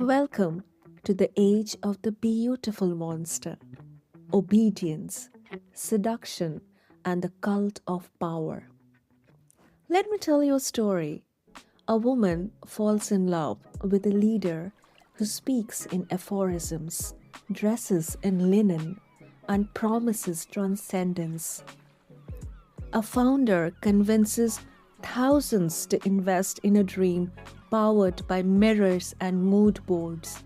Welcome to the age of the beautiful monster, obedience, seduction, and the cult of power. Let me tell you a story. A woman falls in love with a leader who speaks in aphorisms, dresses in linen, and promises transcendence. A founder convinces thousands to invest in a dream powered by mirrors and mood boards.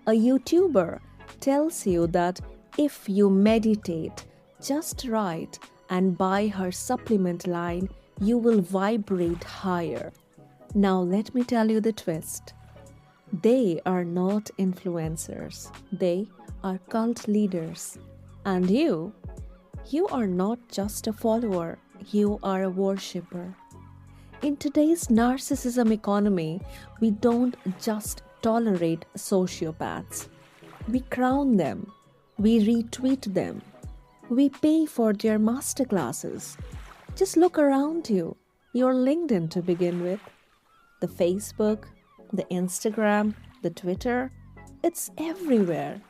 A YouTuber tells you that if you meditate just right and buy her supplement line, you will vibrate higher. Now, let me tell you the twist. They are not influencers, they are cult leaders. And you are not just a follower, you are a worshipper. In today's narcissism economy, we don't just tolerate sociopaths. We crown them, we retweet them, we pay for their masterclasses. Just look around you, your LinkedIn to begin with, the Facebook, the Instagram, the Twitter, it's everywhere.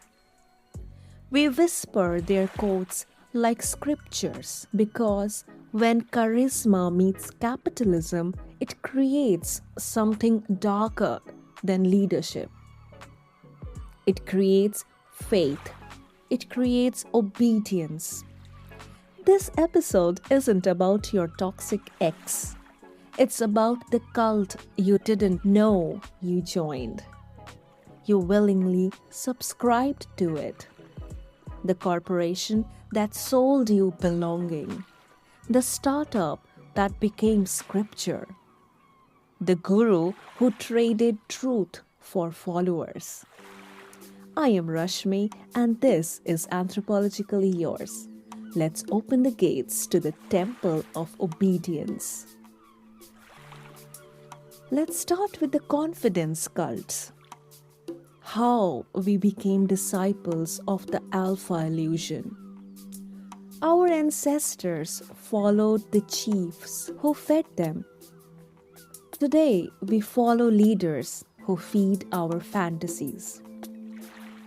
We whisper their quotes like scriptures because when charisma meets capitalism, it creates something darker than leadership. It creates faith. It creates obedience. This episode isn't about your toxic ex. It's about the cult you didn't know you joined. You willingly subscribed to it. The corporation that sold you belonging. The startup that became scripture. The guru who traded truth for followers. I am Rashmi and this is Anthropologically Yours. Let's open the gates to the temple of obedience. Let's start with the confidence cults. How we became disciples of the alpha illusion. Our ancestors followed the chiefs who fed them. Today, we follow leaders who feed our fantasies.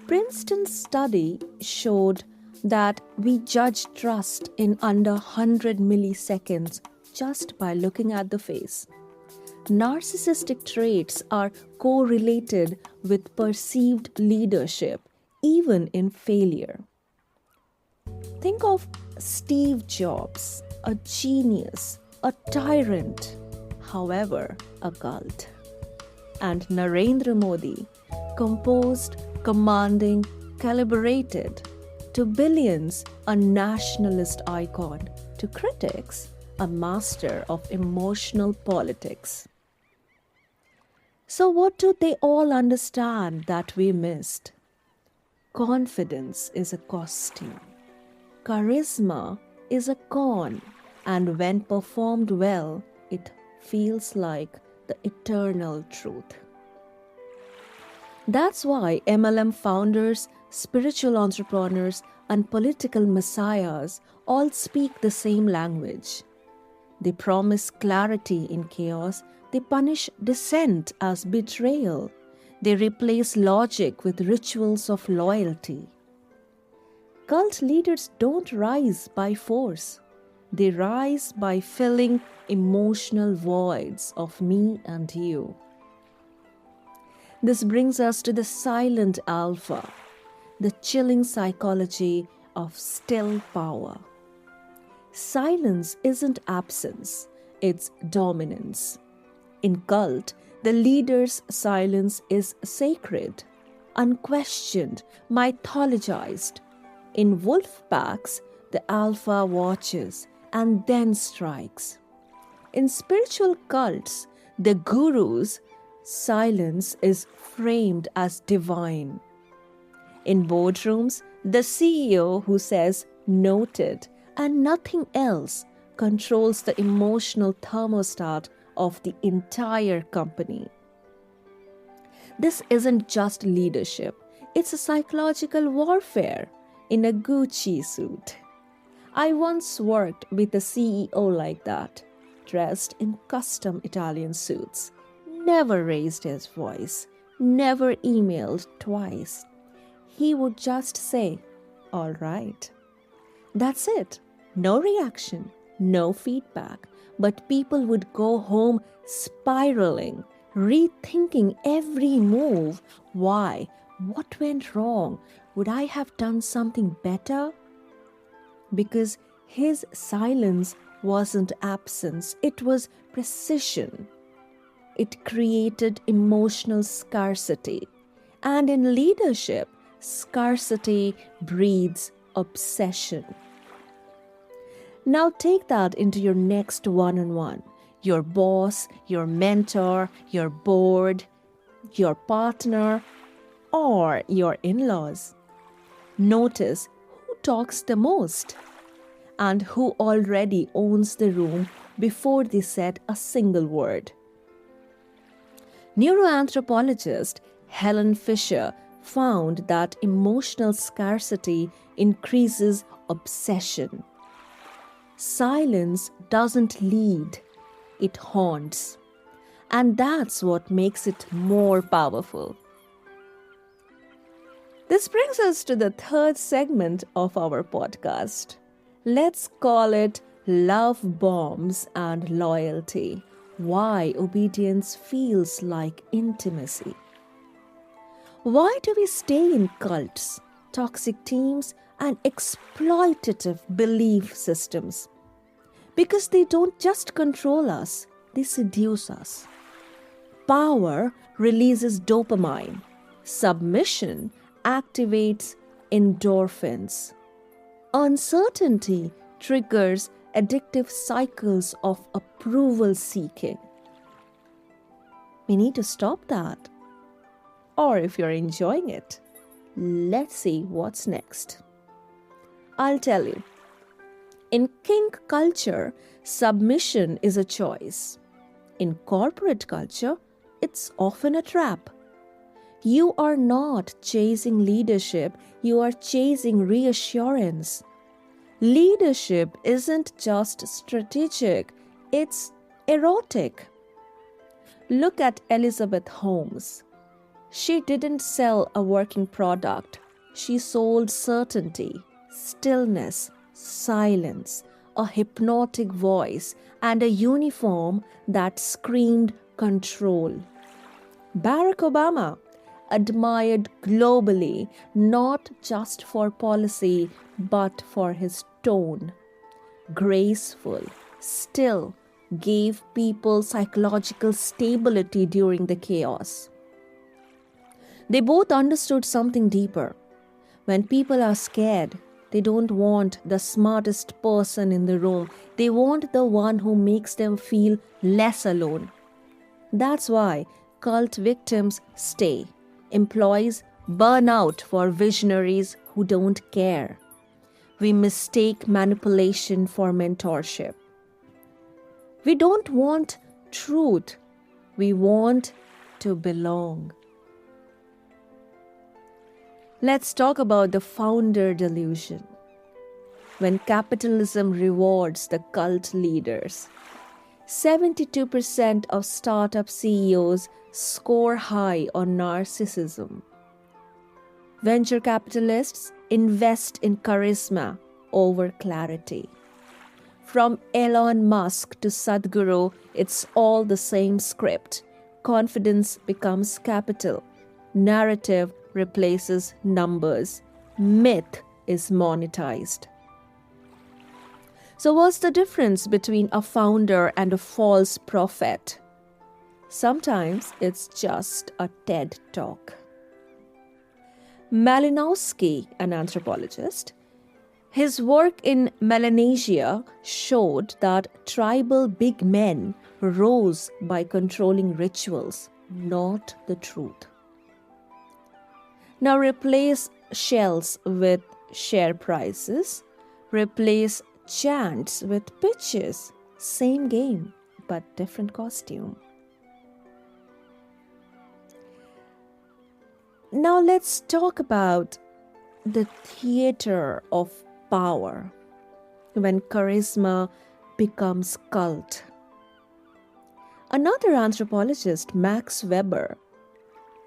Princeton's study showed that we judge trust in under 100 milliseconds just by looking at the face. Narcissistic traits are correlated with perceived leadership, even in failure. Think of Steve Jobs, a genius, a tyrant, however, a cult. And Narendra Modi, composed, commanding, calibrated. To billions, a nationalist icon. To critics, a master of emotional politics. So what do they all understand that we missed? Confidence is a costume. Charisma is a con, and when performed well, it feels like the eternal truth. That's why MLM founders, spiritual entrepreneurs, and political messiahs all speak the same language. They promise clarity in chaos. They punish dissent as betrayal. They replace logic with rituals of loyalty. Cult leaders don't rise by force. They rise by filling emotional voids of me and you. This brings us to the silent alpha, the chilling psychology of still power. Silence isn't absence, it's dominance. In cult, the leader's silence is sacred, unquestioned, mythologized. In wolf packs, the alpha watches and then strikes. In spiritual cults, the guru's silence is framed as divine. In boardrooms, the CEO who says noted and nothing else controls the emotional thermostat of the entire company. This isn't just leadership, it's a psychological warfare in a Gucci suit. I once worked with a CEO like that, dressed in custom Italian suits, never raised his voice, never emailed twice. He would just say, "All right." That's it. No reaction, no feedback. But people would go home spiraling, rethinking every move. Why? What went wrong? Would I have done something better? Because his silence wasn't absence, it was precision. It created emotional scarcity. And in leadership, scarcity breeds obsession. Now take that into your next one-on-one. Your boss, your mentor, your board, your partner, or your in-laws. Notice who talks the most and who already owns the room before they said a single word. Neuroanthropologist Helen Fisher found that emotional scarcity increases obsession. Silence doesn't lead, it haunts. And that's what makes it more powerful. This brings us to the third segment of our podcast. Let's call it Love Bombs and Loyalty. Why obedience feels like intimacy. Why do we stay in cults, toxic teams, and exploitative belief systems? Because they don't just control us, they seduce us. Power releases dopamine. Submission activates endorphins. Uncertainty triggers addictive cycles of approval seeking. We need to stop that. Or if you're enjoying it, let's see what's next. I'll tell you. In kink culture, submission is a choice. In corporate culture, it's often a trap. You are not chasing leadership, you are chasing reassurance. Leadership isn't just strategic, it's erotic. Look at Elizabeth Holmes. She didn't sell a working product. She sold certainty, stillness, silence, a hypnotic voice, and a uniform that screamed control. Barack Obama, admired globally, not just for policy, but for his tone. Graceful, still, gave people psychological stability during the chaos. They both understood something deeper. When people are scared, they don't want the smartest person in the room. They want the one who makes them feel less alone. That's why cult victims stay. Employees burn out for visionaries who don't care. We mistake manipulation for mentorship. We don't want truth. We want to belong. Let's talk about the founder delusion. When capitalism rewards the cult leaders, 72% of startup CEOs score high on narcissism. Venture capitalists invest in charisma over clarity. From Elon Musk to Sadhguru, it's all the same script. Confidence becomes capital. Narrative replaces numbers. Myth is monetized. So what's the difference between a founder and a false prophet? Sometimes it's just a TED Talk. Malinowski, an anthropologist, his work in Melanesia showed that tribal big men rose by controlling rituals, not the truth. Now replace shells with share prices, replace chants with pitches, same game but different costume. Now let's talk about the theater of power when charisma becomes cult. Another anthropologist, Max Weber,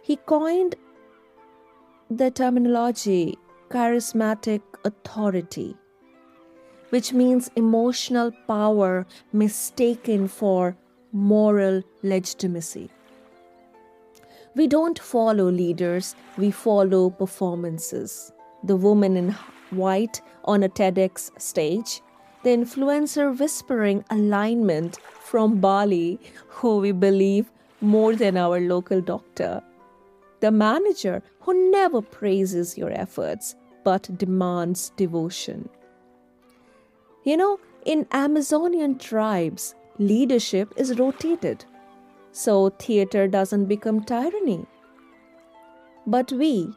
He coined the terminology charismatic authority, which means emotional power mistaken for moral legitimacy. We don't follow leaders, we follow performances. The woman in white on a TEDx stage, the influencer whispering alignment from Bali, who we believe more than our local doctor. The manager who never praises your efforts but demands devotion. In Amazonian tribes, leadership is rotated, so theater doesn't become tyranny. But we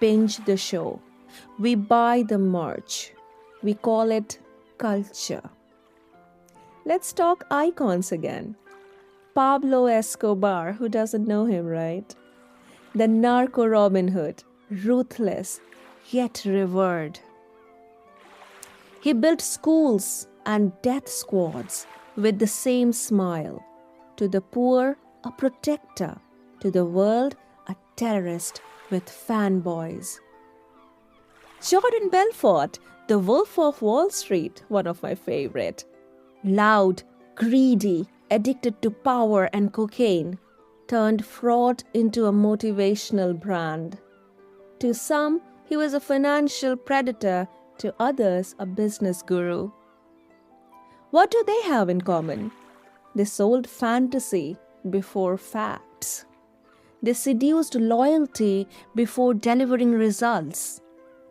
binge the show, we buy the merch, we call it culture. Let's talk icons again. Pablo Escobar, who doesn't know him, right? The narco Robin Hood, ruthless yet revered. He built schools and death squads with the same smile. To the poor, a protector. To the world, a terrorist with fanboys. Jordan Belfort, the Wolf of Wall Street, one of my favorite. Loud, greedy, addicted to power and cocaine, turned fraud into a motivational brand. To some, he was a financial predator, to others, a business guru. What do they have in common? They sold fantasy before facts. They seduced loyalty before delivering results.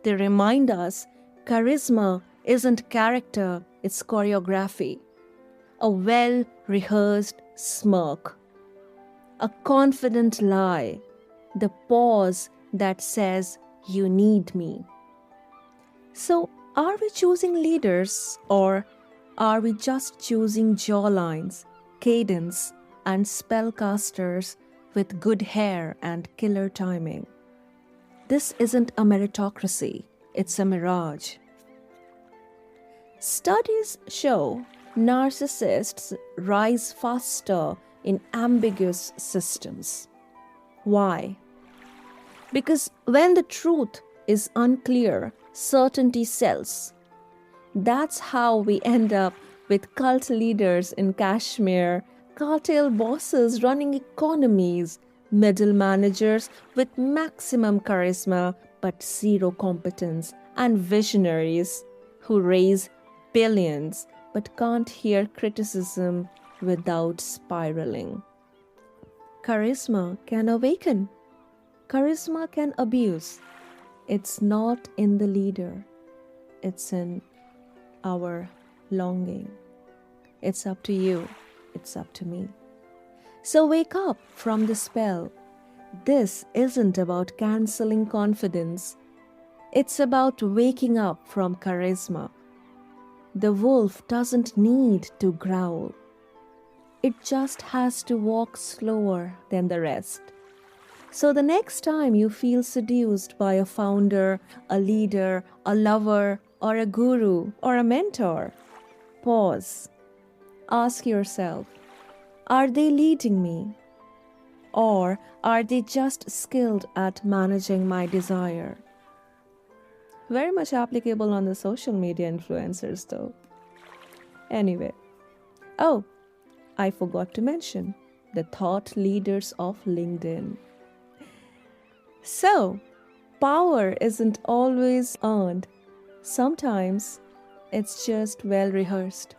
They remind us charisma isn't character, it's choreography. A well-rehearsed smirk. A confident lie. The pause that says, "You need me." So, are we choosing leaders, or are we just choosing jawlines, cadence, and spellcasters with good hair and killer timing? This isn't a meritocracy, it's a mirage. Studies show narcissists rise faster in ambiguous systems. Why? Because when the truth is unclear, certainty sells. That's how we end up with cult leaders in Kashmir, cartel bosses running economies, middle managers with maximum charisma but zero competence, and visionaries who raise billions but can't hear criticism without spiraling. Charisma can awaken. Charisma can abuse. It's not in the leader. It's in our longing. It's up to you. It's up to me. So wake up from the spell. This isn't about canceling confidence. It's about waking up from charisma. The wolf doesn't need to growl. It just has to walk slower than the rest. So the next time you feel seduced by a founder, a leader, a lover, or a guru, or a mentor, pause. Ask yourself, are they leading me? Or are they just skilled at managing my desire? Very much applicable on the social media influencers though. Anyway. Oh, I forgot to mention the thought leaders of LinkedIn. So, power isn't always earned. Sometimes it's just well rehearsed.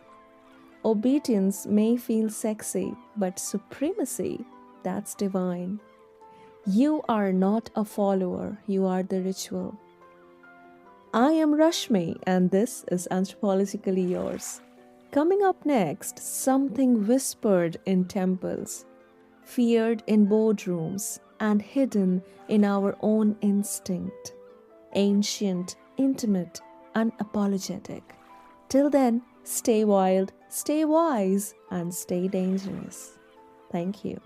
Obedience may feel sexy, but supremacy, that's divine. You are not a follower, you are the ritual. I am Rashmi, and this is Anthropologically Yours. Coming up next, something whispered in temples, feared in boardrooms, and hidden in our own instinct. Ancient, intimate, unapologetic. Till then, stay wild, stay wise, and stay dangerous. Thank you.